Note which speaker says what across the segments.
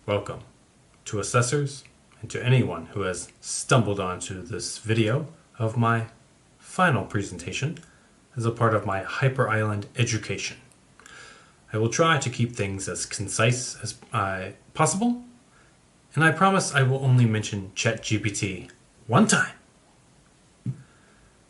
Speaker 1: Welcome to assessors and to anyone who has stumbled onto this video of my final presentation as a part of my Hyper Island education. I will try to keep things as concise as possible, and I promise I will only mention ChatGPT one time.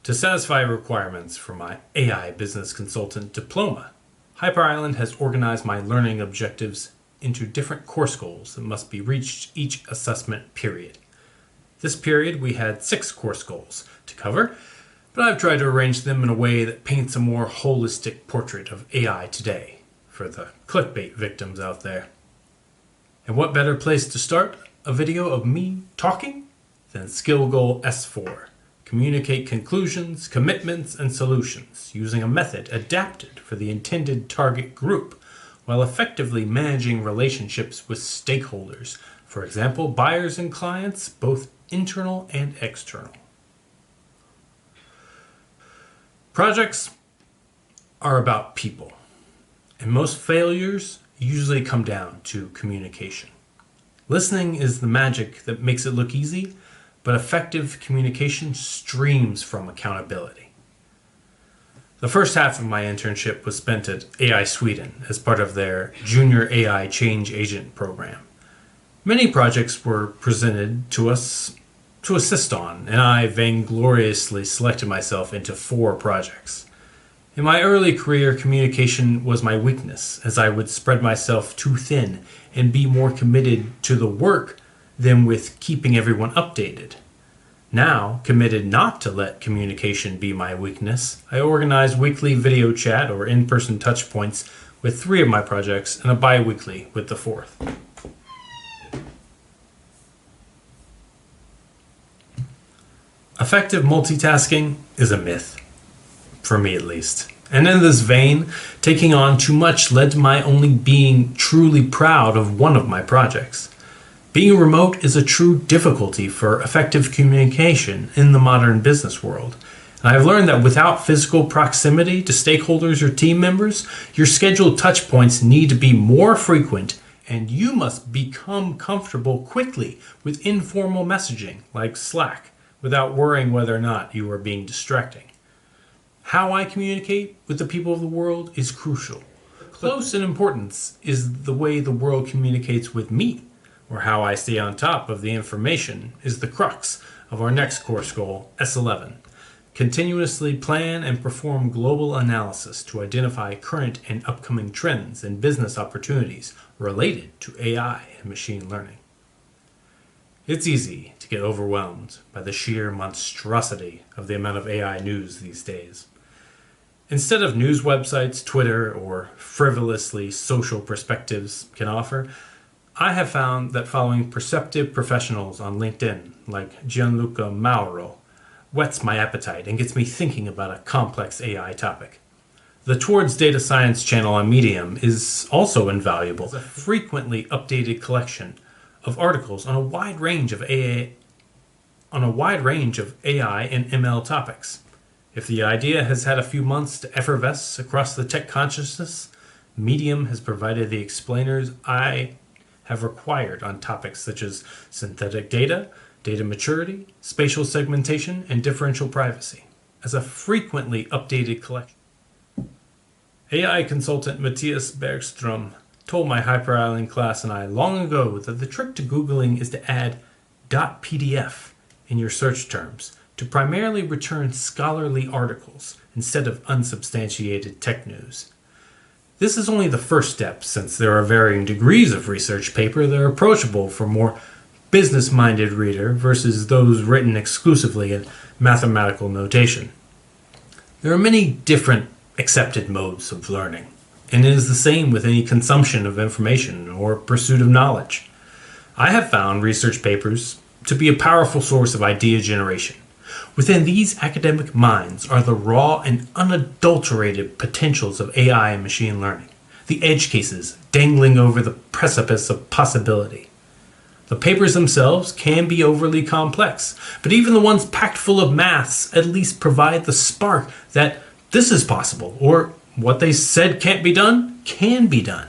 Speaker 1: To satisfy requirements for my AI Business Consultant diploma, Hyper Island has organized my learning objectives into different course goals that must be reached each assessment period. This period we had 6 course goals to cover, but I've tried to arrange them in a way that paints a more holistic portrait of AI today for the clickbait victims out there. And what better place to start a video of me talking than Skill Goal S4. Communicate conclusions, commitments, and solutions using a method adapted for the intended target group while effectively managing relationships with stakeholders, for example, buyers and clients, both internal and external. Projects are about people, and most failures usually come down to communication. Listening is the magic that makes it look easy, but effective communication streams from accountability. The first half of my internship was spent at AI Sweden as part of their Junior AI Change Agent program. Many projects were presented to us to assist on, and I vaingloriously selected myself into 4 projects. In my early career, communication was my weakness, as I would spread myself too thin and be more committed to the work than with keeping everyone updated. Now, committed not to let communication be my weakness, I organize weekly video chat or in-person touch points with 3 of my projects and a bi-weekly with the 4th. Effective multitasking is a myth, for me at least. And in this vein, taking on too much led to my only being truly proud of one of my projects. Being remote is a true difficulty for effective communication in the modern business world. And I've learned that without physical proximity to stakeholders or team members, your scheduled touch points need to be more frequent, and you must become comfortable quickly with informal messaging like Slack without worrying whether or not you are being distracting. How I communicate with the people of the world is crucial. Close in importance is the way the world communicates with me, or how I stay on top of the information is the crux of our next course goal, S11. Continuously plan and perform global analysis to identify current and upcoming trends and business opportunities related to AI and machine learning. It's easy to get overwhelmed by the sheer monstrosity of the amount of AI news these days. Instead of news websites, Twitter, or frivolously social perspectives can offer, I have found that following perceptive professionals on LinkedIn, like Gianluca Mauro, whets my appetite and gets me thinking about a complex AI topic. The Towards Data Science channel on Medium is also invaluable. It's a frequently updated collection of articles on a wide range of AI and ML topics. If the idea has had a few months to effervesce across the tech consciousness, Medium has provided the explainers I have required on topics such as synthetic data, data maturity, spatial segmentation, and differential privacy, as a frequently updated collection. AI consultant Matthias Bergström told my Hyper Island class and I long ago that the trick to Googling is to add .pdf in your search terms to primarily return scholarly articles instead of unsubstantiated tech news. This is only the first step, since there are varying degrees of research paper that are approachable for more business-minded reader versus those written exclusively in mathematical notation. There are many different accepted modes of learning, and it is the same with any consumption of information or pursuit of knowledge. I have found research papers to be a powerful source of idea generation. Within these academic minds are the raw and unadulterated potentials of AI and machine learning, the edge cases dangling over the precipice of possibility. The papers themselves can be overly complex, but even the ones packed full of maths at least provide the spark that this is possible, or what they said can't be done, can be done.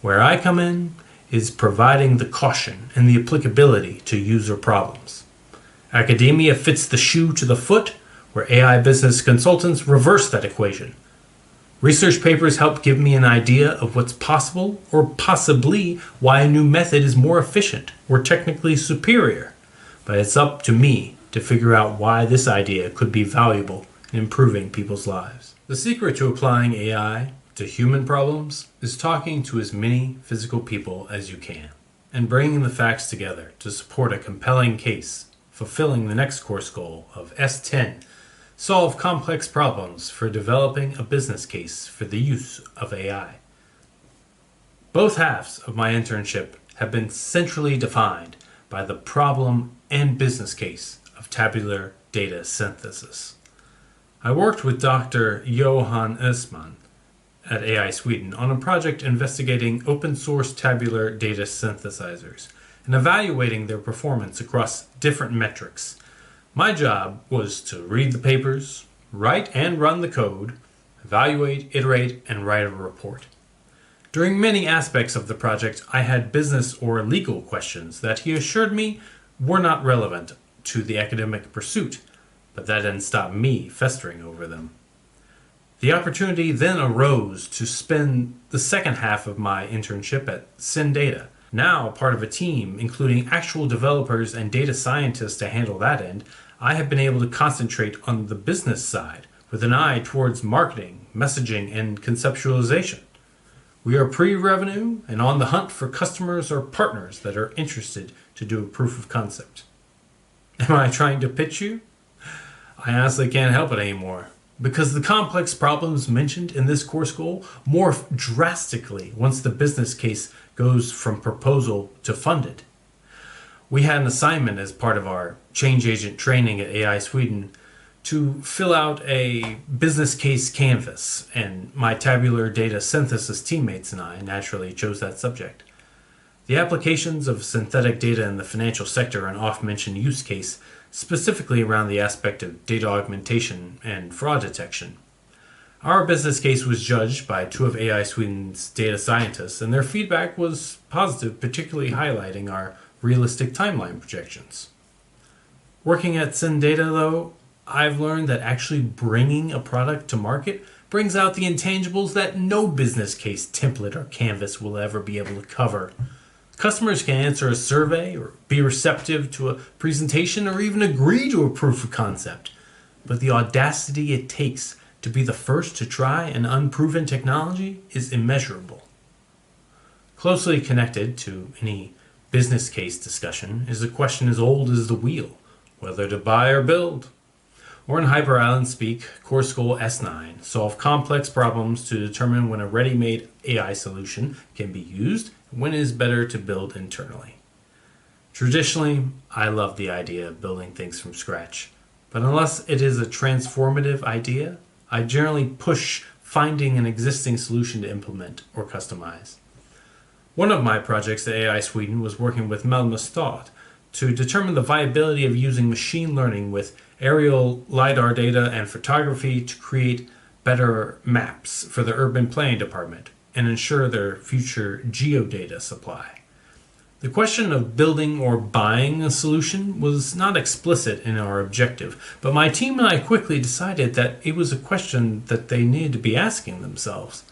Speaker 1: Where I come in is providing the caution and the applicability to user problems. Academia fits the shoe to the foot, where AI business consultants reverse that equation. Research papers help give me an idea of what's possible, or possibly why a new method is more efficient or technically superior. But it's up to me to figure out why this idea could be valuable in improving people's lives. The secret to applying AI to human problems is talking to as many physical people as you can and bringing the facts together to support a compelling case, fulfilling the next course goal of S10. Solve complex problems for developing a business case for the use of AI. Both halves of my internship have been centrally defined by the problem and business case of tabular data synthesis. I worked with Dr. Johan Östman at AI Sweden on a project investigating open source tabular data synthesizers and evaluating their performance across different metrics. My job was to read the papers, write and run the code, evaluate, iterate, and write a report. During many aspects of the project, I had business or legal questions that he assured me were not relevant to the academic pursuit, but that didn't stop me festering over them. The opportunity then arose to spend the second half of my internship at SynData. Now part of a team, including actual developers and data scientists to handle that end, I have been able to concentrate on the business side with an eye towards marketing, messaging, and conceptualization. We are pre-revenue and on the hunt for customers or partners that are interested to do a proof of concept. Am I trying to pitch you? I honestly can't help it anymore, because the complex problems mentioned in this course goal morph drastically once the business case goes from proposal to funded. We had an assignment as part of our change agent training at AI Sweden to fill out a business case canvas, and my tabular data synthesis teammates and I naturally chose that subject. The applications of synthetic data in the financial sector are an oft-mentioned use case, specifically around the aspect of data augmentation and fraud detection. Our business case was judged by two of AI Sweden's data scientists, and their feedback was positive, particularly highlighting our realistic timeline projections. Working at SynData, though, I've learned that actually bringing a product to market brings out the intangibles that no business case template or canvas will ever be able to cover. Customers can answer a survey or be receptive to a presentation or even agree to a proof of concept, but the audacity it takes to be the first to try an unproven technology is immeasurable. Closely connected to any business case discussion is a question as old as the wheel: whether to buy or build. Or in Hyper Island speak, course goal S9, solve complex problems to determine when a ready-made AI solution can be used and when it is better to build internally. Traditionally, I love the idea of building things from scratch, but unless it is a transformative idea, I generally push finding an existing solution to implement or customize. One of my projects at AI Sweden was working with Malmö Stad to determine the viability of using machine learning with aerial LiDAR data and photography to create better maps for the urban planning department and ensure their future geodata supply. The question of building or buying a solution was not explicit in our objective, but my team and I quickly decided that it was a question that they needed to be asking themselves.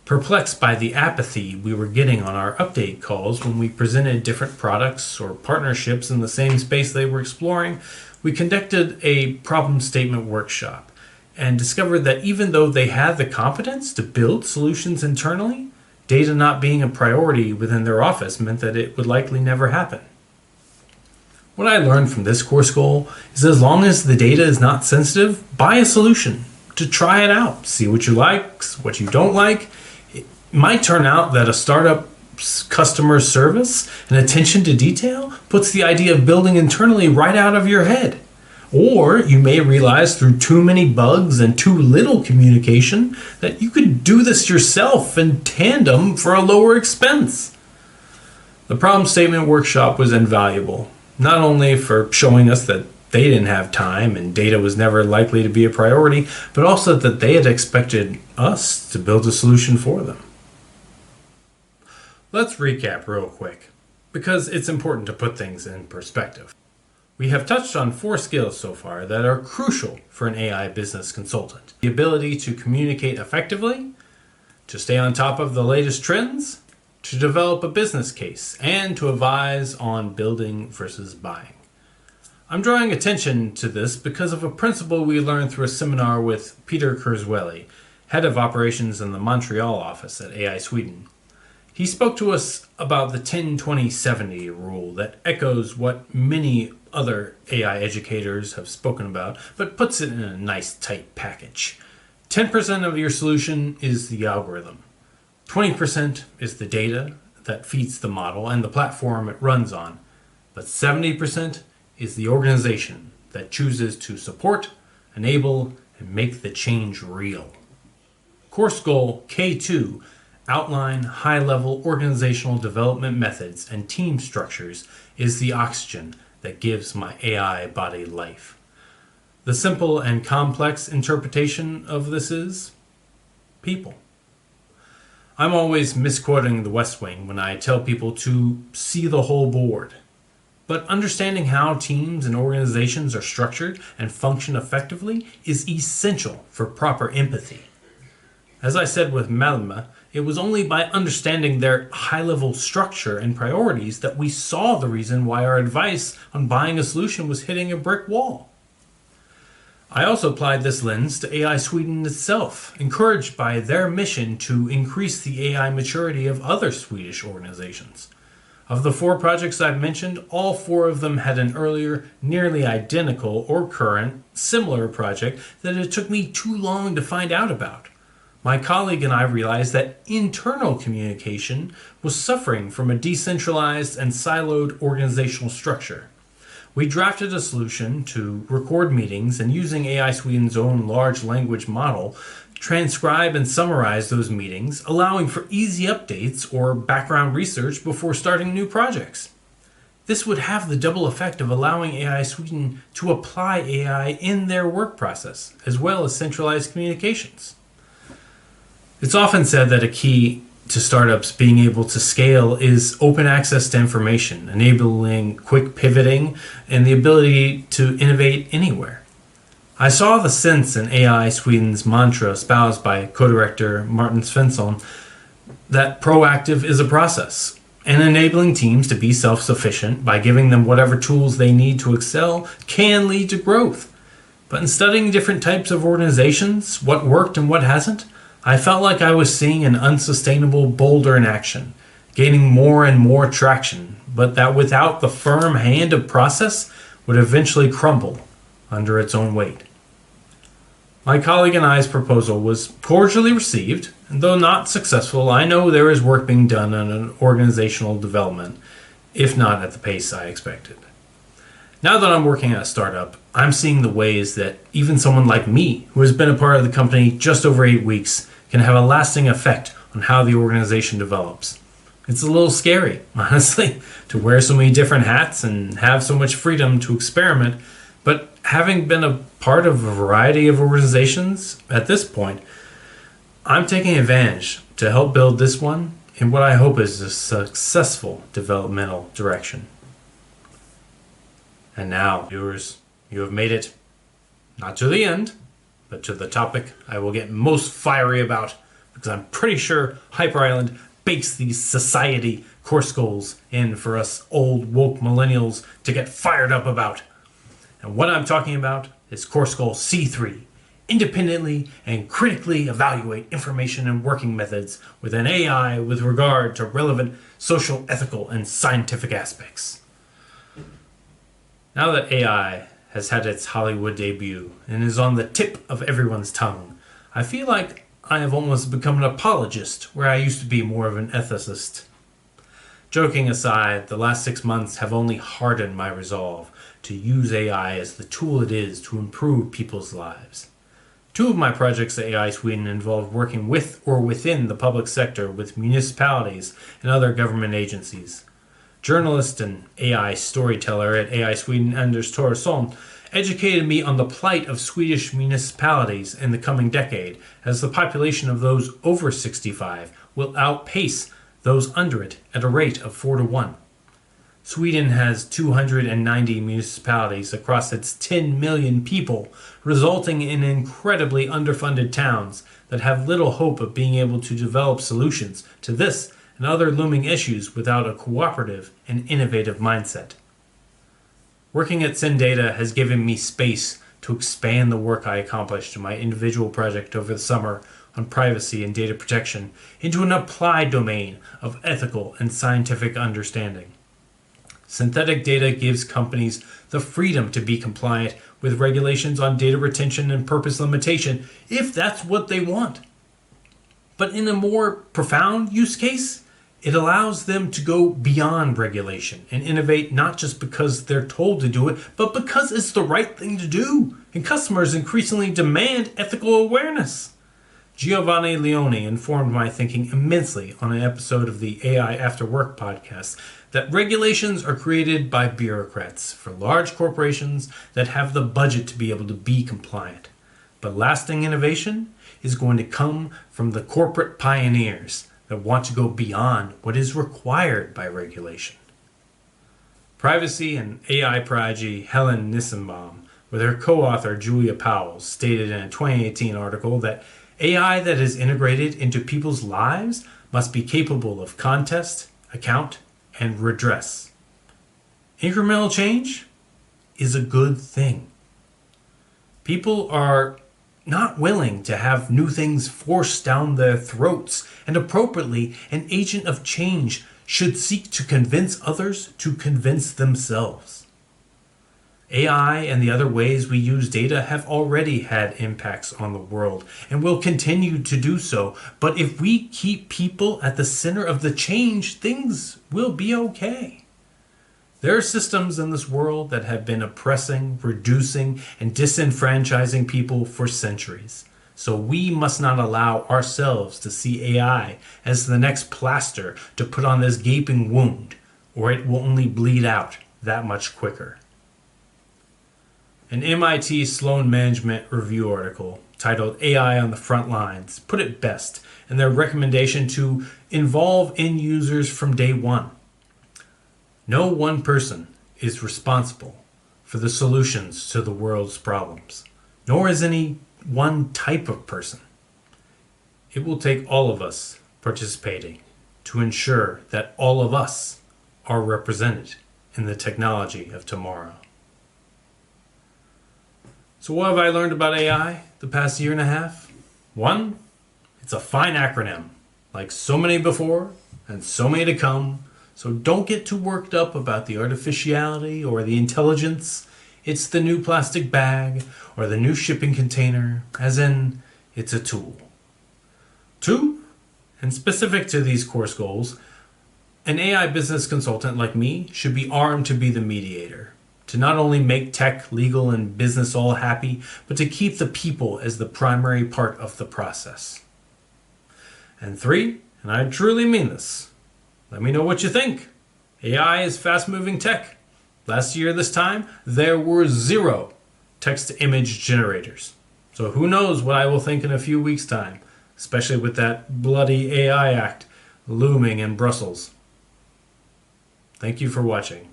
Speaker 1: Perplexed by the apathy we were getting on our update calls when we presented different products or partnerships in the same space they were exploring, we conducted a problem statement workshop and discovered that even though they had the competence to build solutions internally, data not being a priority within their office meant that it would likely never happen. What I learned from this course goal is as long as the data is not sensitive, buy a solution to try it out, see what you like, what you don't like. It might turn out that a startup's customer service and attention to detail puts the idea of building internally right out of your head. Or you may realize through too many bugs and too little communication that you could do this yourself in tandem for a lower expense. The problem statement workshop was invaluable, not only for showing us that they didn't have time and data was never likely to be a priority, but also that they had expected us to build a solution for them. Let's recap real quick, because it's important to put things in perspective. We have touched on 4 skills so far that are crucial for an AI business consultant. The ability to communicate effectively, to stay on top of the latest trends, to develop a business case, and to advise on building versus buying. I'm drawing attention to this because of a principle we learned through a seminar with Peter Kurzweili, head of operations in the Montreal office at AI Sweden. He spoke to us about the 10-20-70 rule that echoes what many other AI educators have spoken about, but puts it in a nice tight package. 10% of your solution is the algorithm. 20% is the data that feeds the model and the platform it runs on. But 70% is the organization that chooses to support, enable, and make the change real. Course goal K2 outline high-level organizational development methods and team structures is the oxygen that gives my AI body life. The simple and complex interpretation of this is people. I'm always misquoting the West Wing when I tell people to see the whole board. But understanding how teams and organizations are structured and function effectively is essential for proper empathy. As I said with Malma, it was only by understanding their high-level structure and priorities that we saw the reason why our advice on buying a solution was hitting a brick wall. I also applied this lens to AI Sweden itself, encouraged by their mission to increase the AI maturity of other Swedish organizations. Of the 4 projects I've mentioned, all 4 of them had an earlier, nearly identical or current, similar project that it took me too long to find out about. My colleague and I realized that internal communication was suffering from a decentralized and siloed organizational structure. We drafted a solution to record meetings and, using AI Sweden's own large language model, transcribe and summarize those meetings, allowing for easy updates or background research before starting new projects. This would have the double effect of allowing AI Sweden to apply AI in their work process, as well as centralized communications. It's often said that a key to startups being able to scale is open access to information, enabling quick pivoting and the ability to innovate anywhere. I saw the sense in AI Sweden's mantra espoused by co-director Martin Svensson that proactive is a process, and enabling teams to be self-sufficient by giving them whatever tools they need to excel can lead to growth. But in studying different types of organizations, what worked and what hasn't, I felt like I was seeing an unsustainable boulder in action, gaining more and more traction, but that without the firm hand of process would eventually crumble under its own weight. My colleague and I's proposal was cordially received, and though not successful, I know there is work being done on an organizational development, if not at the pace I expected. Now that I'm working at a startup, I'm seeing the ways that even someone like me, who has been a part of the company just over 8 weeks, can have a lasting effect on how the organization develops. It's a little scary, honestly, to wear so many different hats and have so much freedom to experiment, but having been a part of a variety of organizations at this point, I'm taking advantage to help build this one in what I hope is a successful developmental direction. And now, viewers, you have made it, not to the end, but to the topic I will get most fiery about, because I'm pretty sure Hyper Island bakes these society course goals in for us old woke millennials to get fired up about. And what I'm talking about is course goal C3, independently and critically evaluate information and working methods with an AI with regard to relevant social, ethical, and scientific aspects. Now that AI has had its Hollywood debut and is on the tip of everyone's tongue, I feel like I have almost become an apologist where I used to be more of an ethicist. Joking aside, the last 6 months have only hardened my resolve to use AI as the tool it is to improve people's lives. 2 of my projects at AI Sweden involved working with or within the public sector with municipalities and other government agencies. Journalist and AI storyteller at AI Sweden Anders Toresson educated me on the plight of Swedish municipalities in the coming decade, as the population of those over 65 will outpace those under it at a rate of 4 to 1. Sweden has 290 municipalities across its 10 million people, resulting in incredibly underfunded towns that have little hope of being able to develop solutions to this and other looming issues without a cooperative and innovative mindset. Working at SynData has given me space to expand the work I accomplished in my individual project over the summer on privacy and data protection into an applied domain of ethical and scientific understanding. Synthetic data gives companies the freedom to be compliant with regulations on data retention and purpose limitation if that's what they want. But in a more profound use case, it allows them to go beyond regulation and innovate not just because they're told to do it, but because it's the right thing to do, and customers increasingly demand ethical awareness. Giovanni Leone informed my thinking immensely on an episode of the AI After Work podcast that regulations are created by bureaucrats for large corporations that have the budget to be able to be compliant. But lasting innovation is going to come from the corporate pioneers that want to go beyond what is required by regulation. Privacy and AI prodigy Helen Nissenbaum, with her co-author Julia Powell, stated in a 2018 article that AI that is integrated into people's lives must be capable of contest, account, and redress. Incremental change is a good thing. People are not willing to have new things forced down their throats, and appropriately, an agent of change should seek to convince others to convince themselves. AI and the other ways we use data have already had impacts on the world and will continue to do so, but if we keep people at the center of the change, things will be okay. There are systems in this world that have been oppressing, reducing, and disenfranchising people for centuries. So we must not allow ourselves to see AI as the next plaster to put on this gaping wound, or it will only bleed out that much quicker. An MIT Sloan Management Review article titled AI on the Front Lines put it best in their recommendation to involve end users from day one. No one person is responsible for the solutions to the world's problems, nor is any one type of person. It will take all of us participating to ensure that all of us are represented in the technology of tomorrow. So what have I learned about AI the past year and a half? 1, it's a fine acronym, like so many before and so many to come. So don't get too worked up about the artificiality or the intelligence. It's the new plastic bag or the new shipping container, as in it's a tool. 2, and specific to these course goals, an AI business consultant like me should be armed to be the mediator, to not only make tech, legal, and business all happy, but to keep the people as the primary part of the process. And 3, and I truly mean this, let me know what you think. AI is fast-moving tech. Last year this time, there were 0 text-to-image generators. So who knows what I will think in a few weeks' time, especially with that bloody AI Act looming in Brussels. Thank you for watching.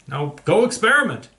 Speaker 1: Now go experiment.